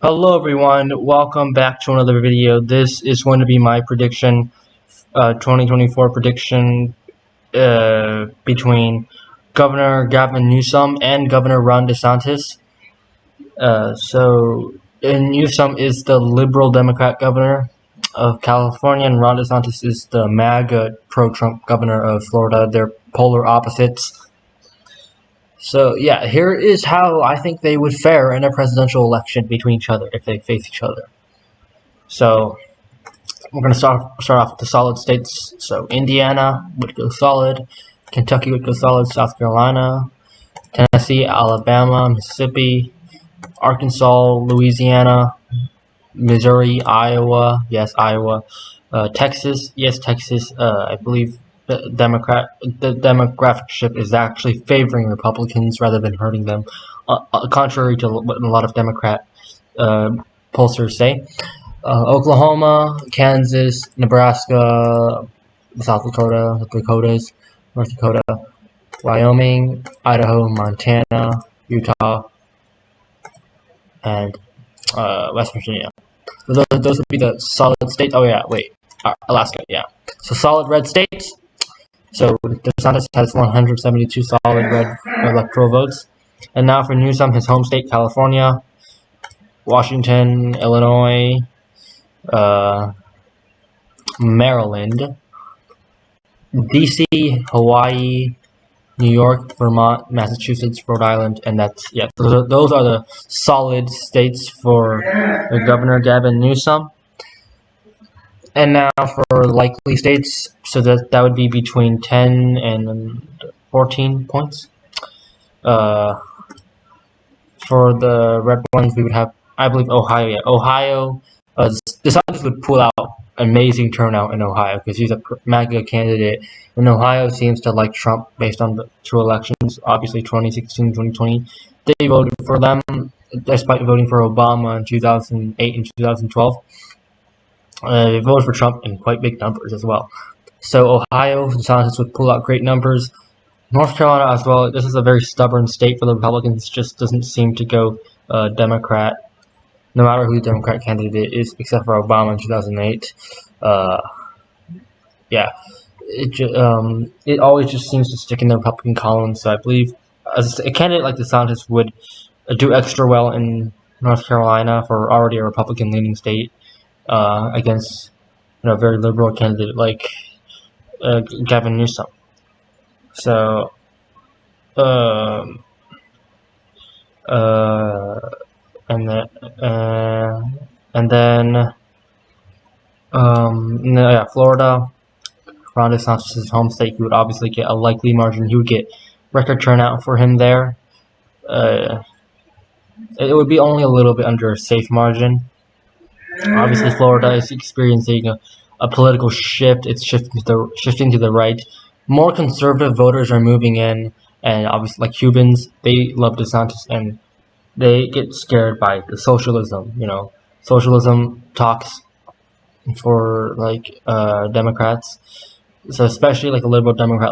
Hello everyone, welcome back to another video. This is going to be my prediction, 2024 prediction between Governor Gavin Newsom and Governor Ron DeSantis. Newsom is the liberal Democrat governor of California, and Ron DeSantis is the MAGA pro-Trump governor of Florida. They're polar opposites. So yeah, here is how I think they would fare in a presidential election between each other if they face each other. So we're going to start off with the solid states. So Indiana would go solid, Kentucky would go solid, South Carolina, Tennessee, Alabama, Mississippi, Arkansas, Louisiana, Missouri, Iowa, yes, Iowa, Texas, yes, Texas, I believe the demographic shift is actually favoring Republicans rather than hurting them, contrary to what a lot of Democrat pollsters say. Oklahoma, Kansas, Nebraska, South Dakota, the Dakotas, North Dakota, Wyoming, Idaho, Montana, Utah, and West Virginia. So those would be the solid states. Oh yeah, wait, Alaska, yeah. So solid red states. So DeSantis has 172 solid red electoral votes. And now for Newsom, his home state, California, Washington, Illinois, Maryland, DC, Hawaii, New York, Vermont, Massachusetts, Rhode Island, and that's, yeah, those are the solid states for the Governor Gavin Newsom. And now for likely states, so that would be between 10 and 14 points. For the red ones, we would have, I believe, Ohio. Yeah, Ohio. DeSantis would pull out amazing turnout in Ohio because he's a MAGA candidate, and Ohio seems to like Trump based on the two elections. Obviously, 2016, 2020, they voted for them despite voting for Obama in 2008 and 2012. They voted for Trump in quite big numbers as well. So Ohio, DeSantis would pull out great numbers. North Carolina as well. This is a very stubborn state for the Republicans. Just doesn't seem to go Democrat, no matter who the Democrat candidate is, except for Obama in 2008. Yeah, it always just seems to stick in the Republican column. So I believe a candidate like DeSantis would do extra well in North Carolina for already a Republican-leaning state. Against a very liberal candidate like Gavin Newsom. So and then Florida, Ron DeSantis' home state, he would obviously get a likely margin. He would get record turnout for him there. It would be only a little bit under a safe margin. Obviously, Florida is experiencing a political shift. It's shifting to the right. More conservative voters are moving in, and obviously, like Cubans, they love DeSantis, and they get scared by the socialism. Socialism talks for Democrats. So especially like a liberal Democrat,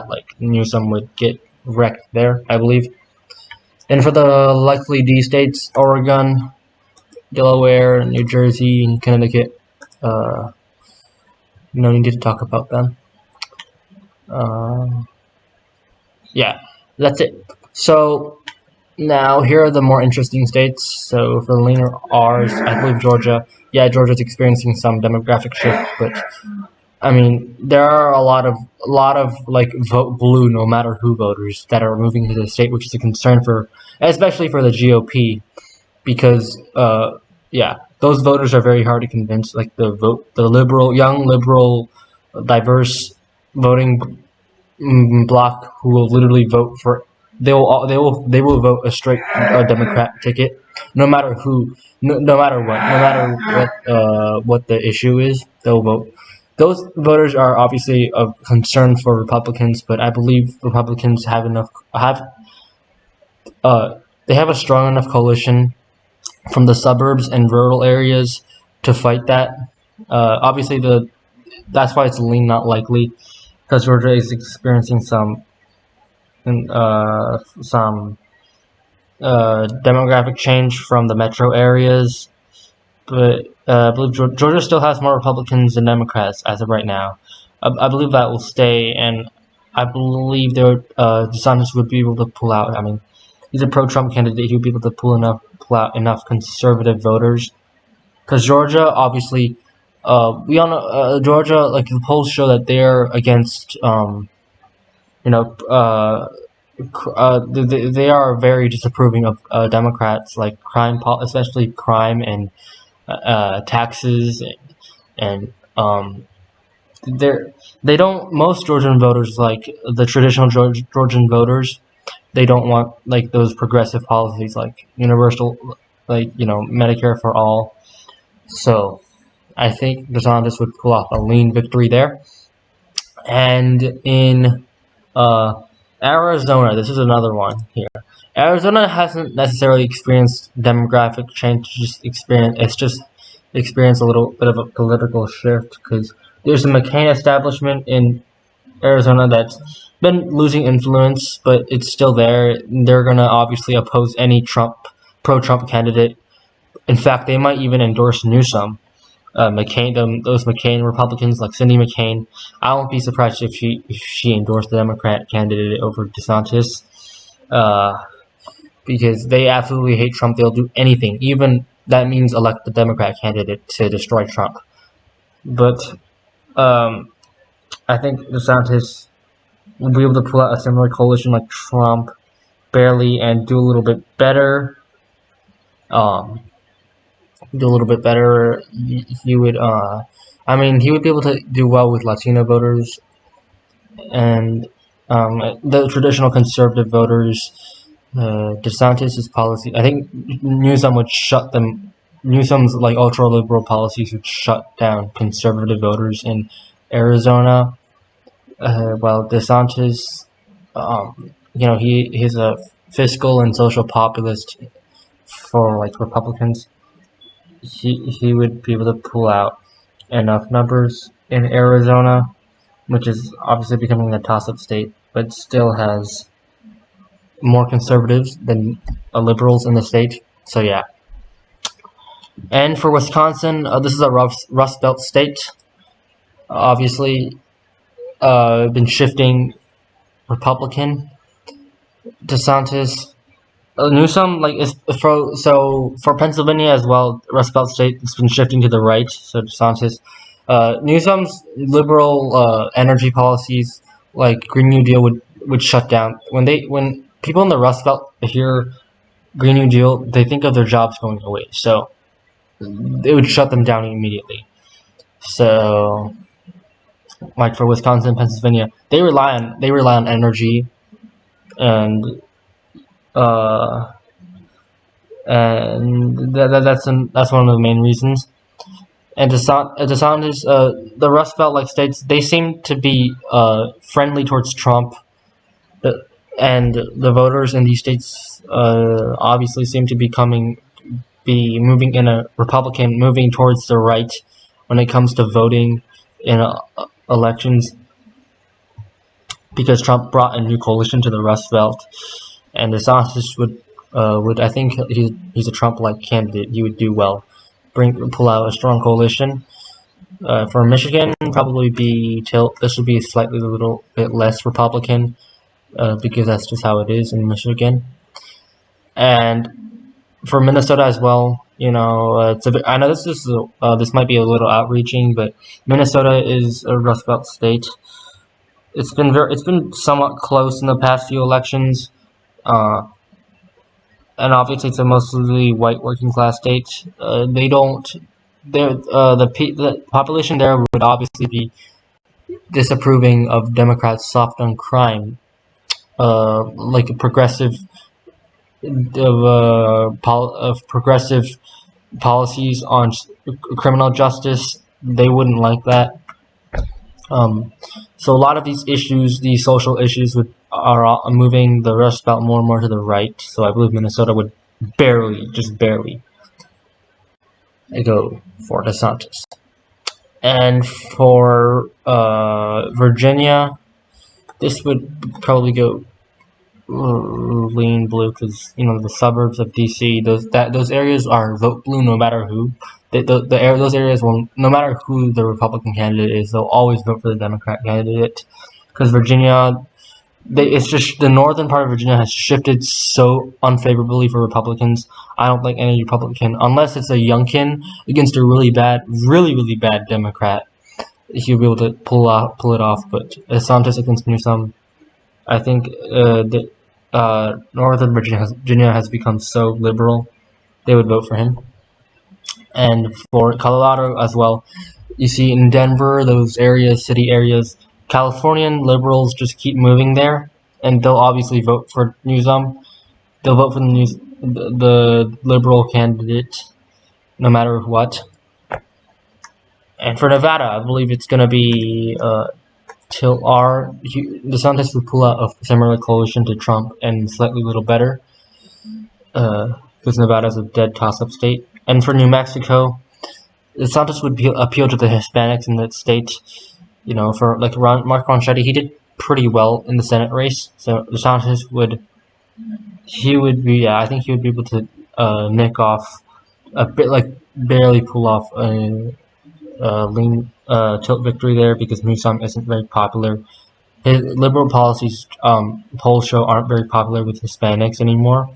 like Newsom would get wrecked there, I believe. And for the likely D states, Oregon, Delaware, New Jersey, and Connecticut, no need to talk about them. Yeah, that's it. So now here are the more interesting states. So for the leaner R's, I believe Georgia. Yeah, Georgia's experiencing some demographic shift, but I mean there are a lot of like vote blue no matter who voters that are moving to the state, which is a concern especially for the GOP. Because those voters are very hard to convince. Like the young liberal, diverse voting bloc who will literally vote for. They will vote a straight Democrat ticket, no matter who, no matter what the issue is. They'll vote. Those voters are obviously a concern for Republicans, but I believe Republicans have they have a strong enough coalition from the suburbs and rural areas to fight that. Obviously, that's why it's lean not likely, because Georgia is experiencing some demographic change from the metro areas, but I believe Georgia still has more Republicans than Democrats as of right now. I believe that will stay, and I believe DeSantis would be able to pull out. I mean, he's a pro-Trump candidate. He would be able to pull out enough conservative voters. Because Georgia, obviously, we all know Georgia. Like the polls show that they're against, they are very disapproving of Democrats, like crime, especially crime and taxes, and they don't. Most Georgian voters, like the traditional Georgian voters, they don't want like those progressive policies, like universal, like Medicare for all. So I think DeSantis would pull off a lean victory there. And in Arizona, this is another one here. Arizona hasn't necessarily experienced demographic change. It's just experienced a little bit of a political shift because there's a McCain establishment in Arizona that's been losing influence, but it's still there. They're gonna obviously oppose any pro-Trump candidate. In fact, they might even endorse Newsom. Those McCain Republicans like Cindy McCain. I won't be surprised if she endorsed the Democrat candidate over DeSantis, because they absolutely hate Trump. They'll do anything, even that means elect the Democrat candidate to destroy Trump. But I think DeSantis will be able to pull out a similar coalition like Trump, barely, and do a little bit better. He would, he would be able to do well with Latino voters and the traditional conservative voters. DeSantis' policy, I think Newsom would shut them. Newsom's like ultra liberal policies would shut down conservative voters in Arizona. While DeSantis, he's a fiscal and social populist for like Republicans. He would be able to pull out enough numbers in Arizona, which is obviously becoming a toss-up state, but still has more conservatives than liberals in the state. So yeah. And for Wisconsin, this is a Rust Belt state. Obviously, been shifting Republican. DeSantis. Newsom, for Pennsylvania as well, Rust Belt state, it's been shifting to the right. So DeSantis, Newsom's liberal energy policies, like Green New Deal, would shut down when people in the Rust Belt hear Green New Deal, they think of their jobs going away. So it would shut them down immediately. So, like for Wisconsin, Pennsylvania, they rely on energy, and that's one of the main reasons. And DeSantis, the Rust Belt like states, they seem to be friendly towards Trump, and the voters in these states obviously seem to be moving in a Republican, moving towards the right when it comes to voting in elections, because Trump brought a new coalition to the Rust Belt. And DeSantis would I think he's a Trump-like candidate. He would do well, pull out a strong coalition. For Michigan, this would be slightly a little bit less Republican, because that's just how it is in Michigan. And for Minnesota as well, I know this might be a little outreaching, but Minnesota is a Rust Belt state. It's been somewhat close in the past few elections. And obviously it's a mostly white working class state. The population there would obviously be disapproving of Democrats' soft on crime, like progressive policies on criminal justice. They wouldn't like that. So a lot of these issues, these social issues, are moving the Rust Belt more and more to the right. So I believe Minnesota would just barely go for DeSantis. And for Virginia, this would probably go lean blue because the suburbs of DC, those areas are vote blue no matter who. Those areas will, no matter who the Republican candidate is, they'll always vote for the Democrat candidate. Because Virginia, it's just the northern part of Virginia has shifted so unfavorably for Republicans. I don't think any Republican, unless it's a Youngkin against a really bad Democrat, he'll be able to pull it off. But DeSantis against Newsom, I think northern Virginia has become so liberal, they would vote for him. And for Colorado as well, you see in Denver, those areas, city areas, Californian liberals just keep moving there, and they'll obviously vote for Newsom. They'll vote for the liberal candidate, no matter what. And for Nevada, I believe it's going to be DeSantis would pull out a similar coalition to Trump and slightly little better, because Nevada's a dead toss-up state. And for New Mexico, DeSantis would appeal to the Hispanics in that state. For like Mark Ronchetti, he did pretty well in the Senate race. So DeSantis would be able to nick off a bit, like barely pull off a lean tilt victory there, because Newsom isn't very popular. His liberal policies, polls show, aren't very popular with Hispanics anymore.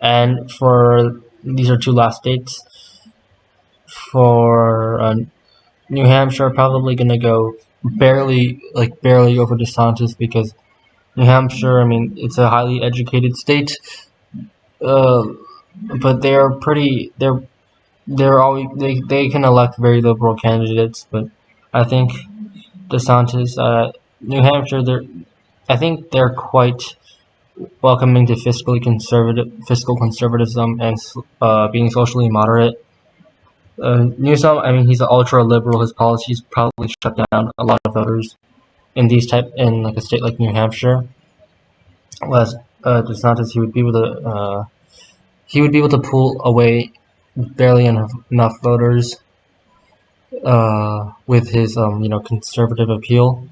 And for these are two last states. For New Hampshire, probably gonna go barely over DeSantis, because New Hampshire, I mean, it's a highly educated state, but they can elect very liberal candidates. But I think DeSantis, New Hampshire, I think they're quite welcoming to fiscal conservatism and being socially moderate. Newsom, I mean, he's an ultra-liberal. His policies probably shut down a lot of voters in like a state like New Hampshire. Whereas DeSantis, he would be able to pull away barely enough voters with his conservative appeal,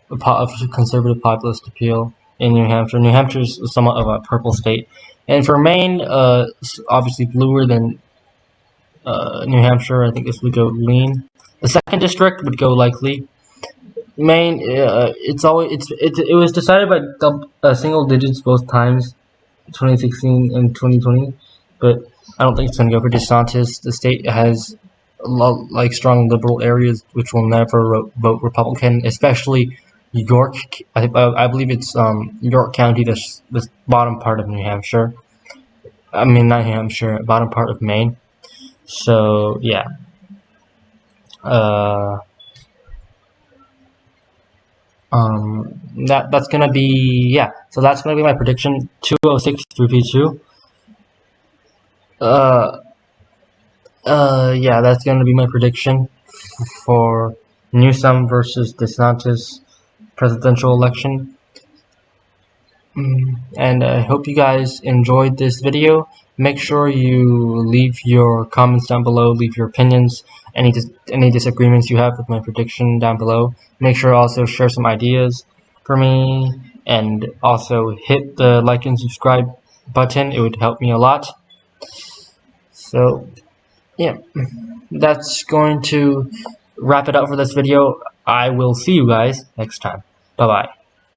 conservative populist appeal in New Hampshire. New Hampshire is somewhat of a purple state, and for Maine, obviously bluer than New Hampshire. I think this would go lean. The second district would go likely. Maine, it was decided by single digits both times, 2016 and 2020, but I don't think it's going to go for DeSantis. The state has strong liberal areas which will never vote Republican, especially York. I believe it's York County, the bottom part of New Hampshire. I mean, not New Hampshire, bottom part of Maine. So yeah, that's gonna be So that's gonna be my prediction. 206 through P2. That's gonna be my prediction for Newsom versus DeSantis presidential election. And I hope you guys enjoyed this video. Make sure you leave your comments down below, leave your opinions, any disagreements you have with my prediction down below. Make sure also share some ideas for me, and also hit the like and subscribe button. It would help me a lot. So yeah, that's going to wrap it up for this video. I will see you guys next time. Bye bye.